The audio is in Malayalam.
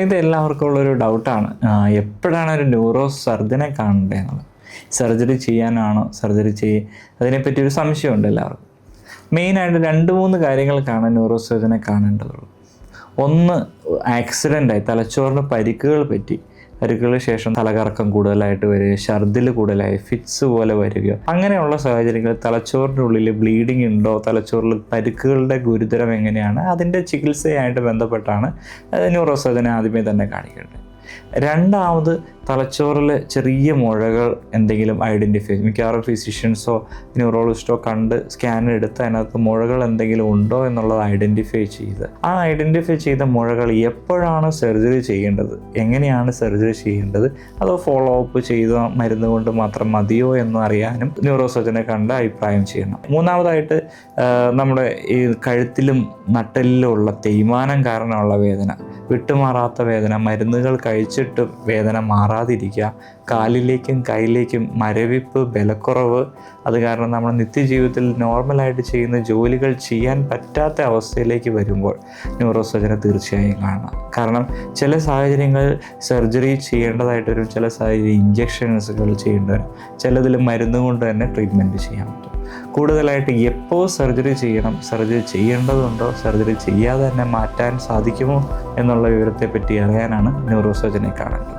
ഇത് എല്ലാവർക്കും ഉള്ളൊരു ഡൗട്ടാണ്, എപ്പോഴാണ് ഒരു ന്യൂറോ സർജനെ കാണേണ്ടതെന്നുള്ളത്. സർജറി ചെയ്യാനാണോ, അതിനെപ്പറ്റി ഒരു സംശയമുണ്ട് എല്ലാവർക്കും. മെയിനായിട്ട് 2-3 കാര്യങ്ങൾക്കാണ് ന്യൂറോ സർജനെ കാണേണ്ടതുള്ളൂ. ഒന്ന്, ആക്സിഡൻ്റായി തലച്ചോറിന് പരിക്കുകൾ ശേഷം തലകറക്കം കൂടുതലായിട്ട് വരിക, ഛർദിൽ കൂടുതലായി ഫിറ്റ്സ് പോലെ വരിക, അങ്ങനെയുള്ള സാഹചര്യങ്ങളിൽ തലച്ചോറിൻ്റെ ഉള്ളിൽ ബ്ലീഡിങ് ഉണ്ടോ, തലച്ചോറിൽ പരിക്കുകളുടെ ഗുരുതരം എങ്ങനെയാണ്, അതിൻ്റെ ചികിത്സയായിട്ട് ബന്ധപ്പെട്ടാണ് ന്യൂറോ സർജനെ ആദ്യമേ തന്നെ കാണിക്കേണ്ടത്. രണ്ടാമത്, തലച്ചോറിൽ ചെറിയ മുഴകൾ എന്തെങ്കിലും ഐഡൻറ്റിഫൈ, മിക്കവാറും ഫിസിഷ്യൻസോ ന്യൂറോളജിസ്റ്റോ കണ്ട് സ്കാൻ എടുത്ത് അതിനകത്ത് മുഴകൾ എന്തെങ്കിലും ഉണ്ടോ എന്നുള്ളത് ഐഡൻറ്റിഫൈ ചെയ്ത മുഴകൾ എപ്പോഴാണ് സർജറി ചെയ്യേണ്ടത്, എങ്ങനെയാണ് സർജറി ചെയ്യേണ്ടത്, അതോ ഫോളോ അപ്പ് ചെയ്ത മരുന്ന് കൊണ്ട് മാത്രം മതിയോ എന്ന് അറിയാനും ന്യൂറോ സർജനെ കണ്ട് അഭിപ്രായം ചെയ്യണം. മൂന്നാമതായിട്ട്, നമ്മുടെ ഈ കഴുത്തിലും നട്ടെല്ലിലും ഉള്ള തേയ്മാനം കാരണമുള്ള വേദന, വിട്ടുമാറാത്ത വേദന, മരുന്നുകൾ കഴിച്ചിട്ട് വേദന മാറാതിരിക്കുക, കാലിലേക്കും കൈയിലേക്കും മരവിപ്പ്, ബലക്കുറവ്, അത് കാരണം നമ്മൾ നിത്യജീവിതത്തിൽ നോർമലായിട്ട് ചെയ്യുന്ന ജോലികൾ ചെയ്യാൻ പറ്റാത്ത അവസ്ഥയിലേക്ക് വരുമ്പോൾ ന്യൂറോ സർജനെ തീർച്ചയായും കാണണം. കാരണം ചില സാഹചര്യങ്ങളിൽ സർജറി ചെയ്യേണ്ടതായിട്ട് വരും, ചില സാഹചര്യം ഇഞ്ചക്ഷൻസുകൾ ചെയ്യേണ്ടി വരും, ചിലതിൽ മരുന്ന് കൊണ്ട് തന്നെ ട്രീറ്റ്മെൻറ്റ് ചെയ്യാൻ പറ്റും. കൂടുതലായിട്ട് എപ്പോൾ സർജറി ചെയ്യണം, സർജറി ചെയ്യേണ്ടതുണ്ടോ, സർജറി ചെയ്യാതെ തന്നെ മാറ്റാൻ സാധിക്കുമോ എന്നുള്ള വിവരത്തെപ്പറ്റി അറിയാനാണ് ന്യൂറോ സർജനെ കാണുന്നത്.